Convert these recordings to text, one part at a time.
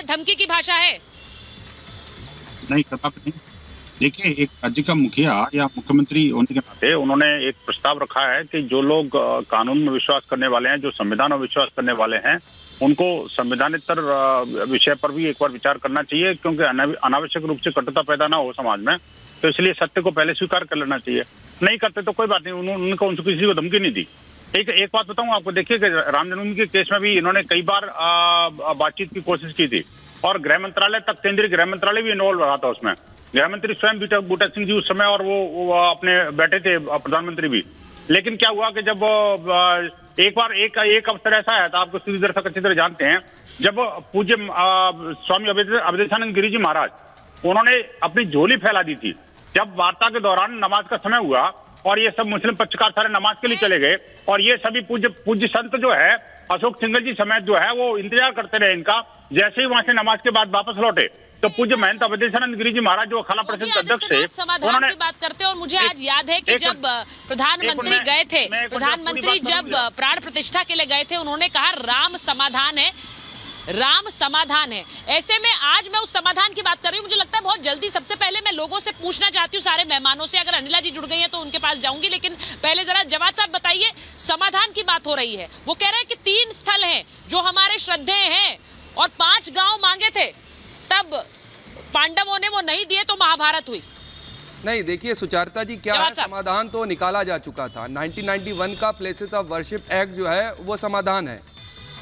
धमकी की भाषा है? नहीं, कदापि नहीं। देखिए, एक राज्य का मुखिया या मुख्यमंत्री होने के नाते उन्होंने एक प्रस्ताव रखा है कि जो लोग कानून में विश्वास करने वाले हैं, जो संविधान में विश्वास करने वाले हैं, उनको संविधानेतर विषय पर भी एक बार विचार करना चाहिए, क्योंकि अनावश्यक रूप से कटुता पैदा ना हो समाज में। तो इसलिए सत्य को पहले स्वीकार कर लेना चाहिए। नहीं करते तो कोई बात नहीं, उनको उनको किसी को धमकी नहीं दी। एक बात बताऊं आपको, देखिए कि राम जन्मभूमि के केस में भी इन्होंने कई बार बातचीत की कोशिश की थी, और गृह मंत्रालय तक, केंद्रीय गृह मंत्रालय भी इन्वॉल्व रहा था उसमें। गृह मंत्री स्वयं बूटा सिंह जी उस समय, और वो अपने बैठे थे, प्रधानमंत्री भी। लेकिन क्या हुआ कि जब एक बार एक अवसर ऐसा है, तो आपको सीधी दर्शक अच्छी तरह जानते हैं, जब पूज्य स्वामी अवधेशानंद गिरी जी महाराज, उन्होंने अपनी झोली फैला दी थी। जब वार्ता के दौरान नमाज का समय हुआ और ये सब मुस्लिम पक्षकार सारे नमाज के लिए चले गए, और ये सभी पूज्य संत जो है, अशोक सिंघल जी समेत जो है, वो इंतजार करते रहे इनका। जैसे ही वहां से नमाज के बाद वापस लौटे, तो पूज्य महंत अवधेशानंद गिरी जी महाराज जो अखाड़ा परिषद के अध्यक्ष थे, समाधान की बात करते हैं। और मुझे आज याद है कि जब प्रधानमंत्री गए थे, प्रधानमंत्री जब प्राण प्रतिष्ठा के लिए गए थे, उन्होंने कहा राम समाधान है, राम समाधान है। ऐसे में आज मैं उस समाधान की बात कर रही हूँ। मुझे लगता है बहुत जल्दी, सबसे पहले मैं लोगों से पूछना चाहती हूँ, सारे मेहमानों से, अगर अनिला जी जुड़ गई हैं तो उनके पास जाऊंगी, लेकिन पहले जरा जवाद साहब बताइए, समाधान की बात हो रही है, वो कह रहे हैं कि 3 स्थल हैं जो हमारे श्रद्धेय हैं, और 5 गांव मांगे थे, तब पांडवों ने वो नहीं दिए तो महाभारत हुई। नहीं, देखिए सुचारिता जी, क्या है, समाधान तो निकाला जा चुका था। 1991 का प्लेसेस ऑफ वर्शिप एक्ट जो है वो समाधान है,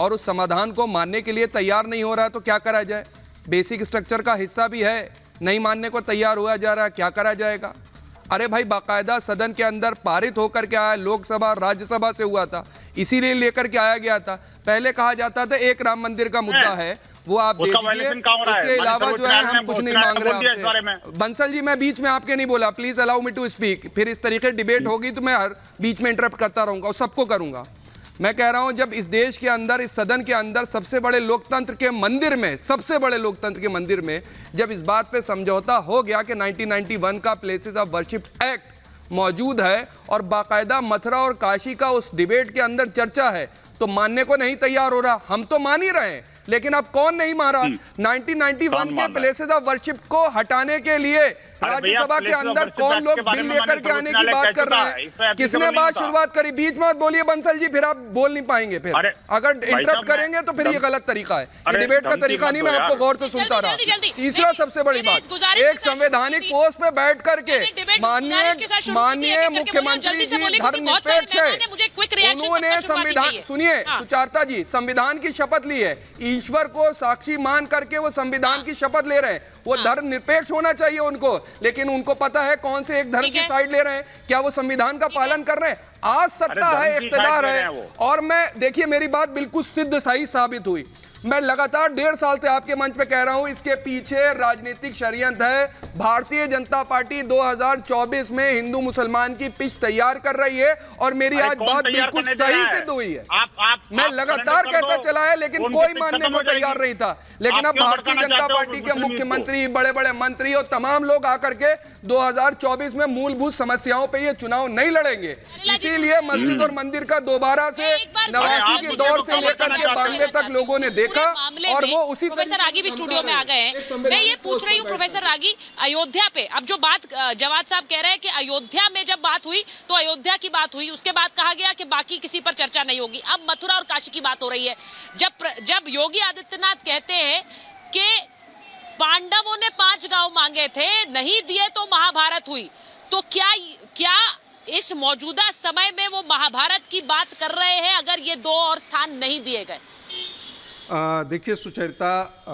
और उस समाधान को मानने के लिए तैयार नहीं हो रहा है तो क्या करा जाए? बेसिक स्ट्रक्चर का हिस्सा भी है, नहीं मानने को तैयार हुआ जा रहा है, क्या करा जाएगा? अरे भाई, बाकायदा सदन के अंदर पारित होकर के आया, लोकसभा राज्यसभा से हुआ था, इसीलिए लेकर के आया गया था। पहले कहा जाता था एक राम मंदिर का मुद्दा है, वो आप दे दीजिए, इसके अलावा जो है हम कुछ नहीं मांग रहे आपसे। बंसल जी, मैं बीच में आपके नहीं बोला, please allow me to speak. फिर इस तरीके डिबेट होगी तो मैं हर बीच में इंटरप्ट करता रहूंगा, और सबको करूंगा। मैं कह रहा हूं, जब इस देश के अंदर, इस सदन के अंदर, सबसे बड़े लोकतंत्र के मंदिर में, सबसे बड़े लोकतंत्र के मंदिर में जब इस बात पे समझौता हो गया कि 1991 का प्लेसेस ऑफ वर्शिप एक्ट मौजूद है, और बाकायदा मथुरा और काशी का उस डिबेट के अंदर चर्चा है, तो मानने को नहीं तैयार हो रहा। हम तो मान ही रहे हैं, लेकिन अब कौन नहीं मारा? 1991 के प्लेसेस ऑफ वर्शिप को हटाने के लिए राज्यसभा के अंदर कौन लोग बिल लेकर के आने की बात कर रहे हैं? किसने बात शुरुआत करी? बीच में बोलिए बंसल जी, फिर आप बोल नहीं पाएंगे। फिर अगर इंटरप्ट करेंगे तो फिर ये गलत तरीका है, ये डिबेट का तरीका नहीं। मैं आपको गौर से सुनता रहा। तीसरा सबसे बड़ी बात, एक संवैधानिक पोस्ट पे बैठ करके माननीय मुख्यमंत्री जी धर्मनिरपेक्ष है, उन्होंने संविधान, सुनिए सुचारिता जी, संविधान की शपथ ली है, ईश्वर को साक्षी मान करके वो संविधान की शपथ ले रहे हैं। वो धर्मनिरपेक्ष होना चाहिए उनको, लेकिन उनको पता है कौन से एक धर्म की साइड ले रहे हैं। क्या वो संविधान का पालन कर रहे हैं? आज सत्ता है, इख्तियार है, और मैं, देखिए मेरी बात बिल्कुल सिद्ध सही साबित हुई। मैं लगातार 1.5 साल से आपके मंच पे कह रहा हूं, इसके पीछे राजनीतिक षड्यंत्र है। भारतीय जनता पार्टी 2024 में हिंदू मुसलमान की पिच तैयार कर रही है, और मेरी आज बात बिल्कुल सही सिद्ध हुई है। मैं लगातार कहता चला है, लेकिन कोई मानने को तैयार नहीं था। लेकिन अब भारतीय जनता पार्टी के मुख्यमंत्री, बड़े बड़े मंत्री और तमाम लोग आकर के 2024 में मूलभूत समस्याओं पे ये चुनाव नहीं लड़ेंगे। इसीलिए मस्जिद और मंदिर का दोबारा से 89 के दौर से लेकर के 92 तक लोगों ने देखा, और वो उसी। प्रोफेसर रागी भी स्टूडियो में आ गए हैं। मैं ये पूछ रही हूँ प्रोफेसर रागी, अयोध्या पे अब जो बात जवाद साहब कह रहे हैं कि अयोध्या में जब बात हुई तो अयोध्या की बात हुई, उसके बाद कहा गया कि बाकी किसी पर चर्चा नहीं होगी। अब मथुरा और काशी की बात हो रही है। जब योगी आदित्यनाथ कहते हैं कि पांडवों ने 5 गांव मांगे थे, नहीं दिए तो महाभारत हुई, तो क्या इस मौजूदा समय में वो महाभारत की बात कर रहे हैं अगर ये 2 और स्थान नहीं दिए गए? देखिए सुचरिता,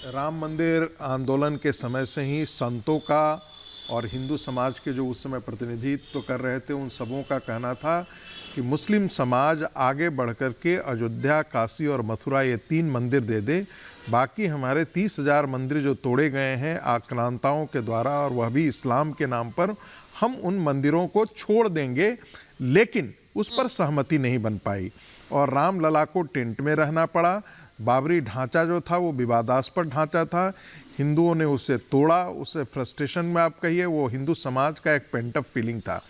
राम मंदिर आंदोलन के समय से ही संतों का और हिंदू समाज के जो उस समय प्रतिनिधित्व कर रहे थे, उन सबों का कहना था कि मुस्लिम समाज आगे बढ़कर के अयोध्या, काशी और मथुरा ये 3 मंदिर दे दे। बाकी हमारे 30,000 मंदिर जो तोड़े गए हैं आक्रांताओं के द्वारा, और वह भी इस्लाम के नाम पर, हम उन मंदिरों को छोड़ देंगे। लेकिन उस पर सहमति नहीं बन पाई, और रामलला को टेंट में रहना पड़ा। बाबरी ढांचा जो था वो विवादास्पद ढांचा था, हिंदुओं ने उसे तोड़ा। उसे फ्रस्ट्रेशन में आप कहिए, वो हिंदू समाज का एक पेंट अप फीलिंग था।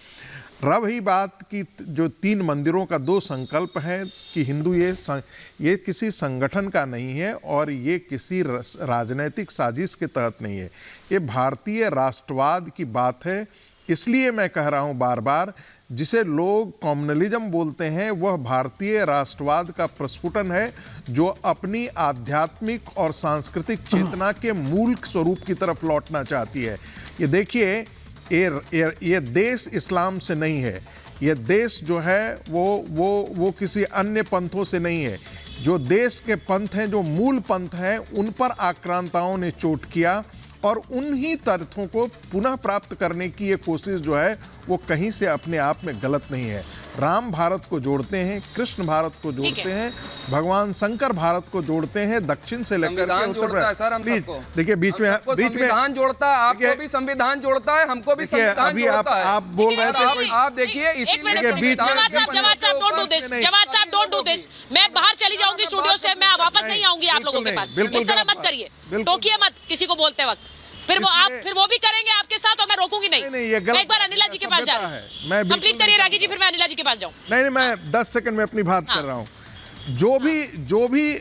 रही बात कि जो 3 मंदिरों का 2 संकल्प है कि हिंदू ये किसी संगठन का नहीं है और ये किसी राजनीतिक साजिश के तहत नहीं है, ये भारतीय राष्ट्रवाद की बात है। इसलिए मैं कह रहा हूँ बार बार, जिसे लोग कम्युनलिज्म बोलते हैं वह भारतीय राष्ट्रवाद का प्रस्फुटन है, जो अपनी आध्यात्मिक और सांस्कृतिक चेतना के मूल स्वरूप की तरफ लौटना चाहती है। ये देखिए, ये देश इस्लाम से नहीं है, ये देश जो है वो किसी अन्य पंथों से नहीं है। जो देश के पंथ हैं, जो मूल पंथ हैं, उन पर आक्रांताओं ने चोट किया और उन्हीं तथ्यों को पुनः प्राप्त करने की ये कोशिश जो है वो कहीं से अपने आप में गलत नहीं है। राम भारत को जोड़ते हैं, कृष्ण भारत को जोड़ते हैं, भगवान शंकर भारत को जोड़ते हैं, दक्षिण से लेकर के उत्तर तक। देखिए बीच में संविधान जोड़ता है, आपको भी संविधान जोड़ता है, हमको भी संविधान जोड़ता है। आप बोल रहे थे, आप देखिए डोंट डू दिस। मैं बाहर चली जाऊंगी स्टूडियो से, मैं वापस नहीं आऊंगी आप लोगों के पास। इस तरह मत करिए, टोकिए मत किसी को बोलते वक्त। फिर वो भी करेंगे आपके साथ और मैं रोकूंगी नहीं। मैं एक बार अनिला जी के पास जा रहा हूँ, कंप्लीट करिए रागी जी, फिर मैं अनिला जी के पास जाऊँ। नहीं, मैं 10 सेकंड में अपनी बात कर रहा हूँ। जो भी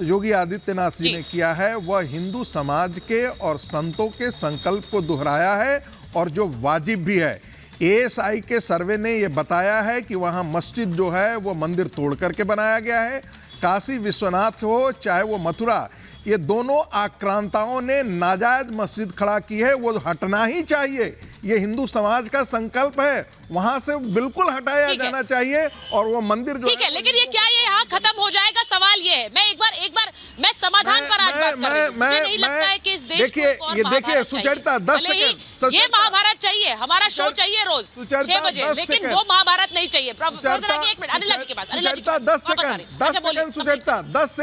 योगी आदित्यनाथ जी ने किया है वह हिंदू समाज के और संतों के संकल्प को दोहराया है और जो वाजिब भी है। ASI के सर्वे ने यह बताया है कि वहाँ मस्जिद जो है वो मंदिर तोड़ करके बनाया गया है। काशी विश्वनाथ हो चाहे वो मथुरा, ये दोनों आक्रांताओं ने नाजायज मस्जिद खड़ा की है, वो हटना ही चाहिए। ये हिंदू समाज का संकल्प है, वहां से बिल्कुल हटाया जाना चाहिए और वो मंदिर जो ठीक है। लेकिन ये क्या ये यहाँ खत्म हो जाएगा? सवाल ये है, मैं एक बार मैं समाधान पर आज बात कर रही हूं। मुझे नहीं लगता है कि इस देश को एक और देखिए सुचरिता 10 सेकंड, ये महाभारत चाहिए, हमारा शो चाहिए रोज 6 बजे, लेकिन वो महाभारत नहीं चाहिए। प्रोफेसर आगे 1 मिनट, अनिला जी के पास, अनिला जी 10 सेकंड सुचरिता 10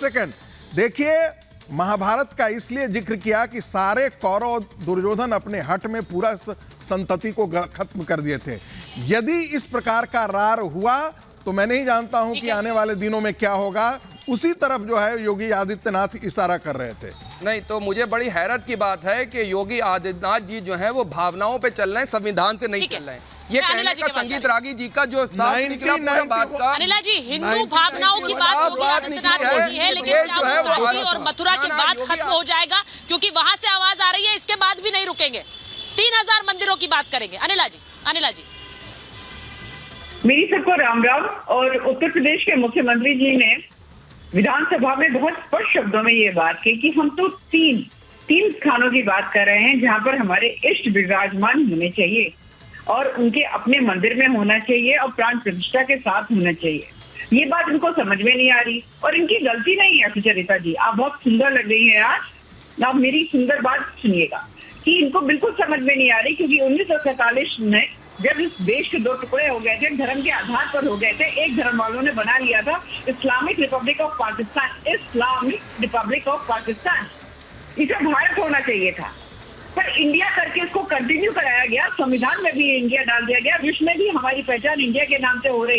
सेकंड। देखिए, महाभारत का इसलिए जिक्र किया कि सारे कौरव दुर्योधन अपने हट में पूरा संतति को खत्म कर दिए थे। यदि इस प्रकार का रार हुआ तो मैं नहीं जानता हूं कि आने वाले दिनों में क्या होगा। उसी तरफ जो है योगी आदित्यनाथ इशारा कर रहे थे। नहीं तो मुझे बड़ी हैरत की बात है कि योगी आदित्यनाथ जी जो है वो भावनाओं पे चल रहे हैं, संविधान से नहीं चल रहे हैं। ये कहने का संगीत रागी जी का जो साफ निकला पूरा बात का। अनिला जी, हिंदू भावनाओं की बात योगी आदित्यनाथ की है, लेकिन काशी और मथुरा की बात खत्म हो जाएगा क्योंकि वहां से आवाज आ रही है, इसके बाद भी नहीं रुकेंगे। 3000 मंदिरों की बात करेंगे। अनिला जी मेरी सबको राम राम। और उत्तर प्रदेश के मुख्यमंत्री जी ने विधानसभा में बहुत स्पष्ट शब्दों में ये बात की कि हम तो तीन स्थानों की बात कर रहे हैं जहां पर हमारे इष्ट विराजमान होने चाहिए और उनके अपने मंदिर में होना चाहिए और प्राण प्रतिष्ठा के साथ होना चाहिए। ये बात इनको समझ में नहीं आ रही और इनकी गलती नहीं है। सुचरिता जी, आप बहुत सुंदर लग रही हैं आज। आप मेरी सुंदर बात सुनिएगा कि इनको बिल्कुल समझ में नहीं आ रही, क्योंकि 1947 में जब इस देश के 2 टुकड़े हो गए थे, धर्म के आधार पर हो गए थे, एक धर्म वालों ने बना लिया था Islamic Republic of Pakistan. Islamic Republic of Pakistan, इसे भारत होना चाहिए था, पर इंडिया करके इसको कंटिन्यू कराया गया। संविधान में भी इंडिया डाल दिया गया, विश्व में भी हमारी पहचान इंडिया के नाम से हो रही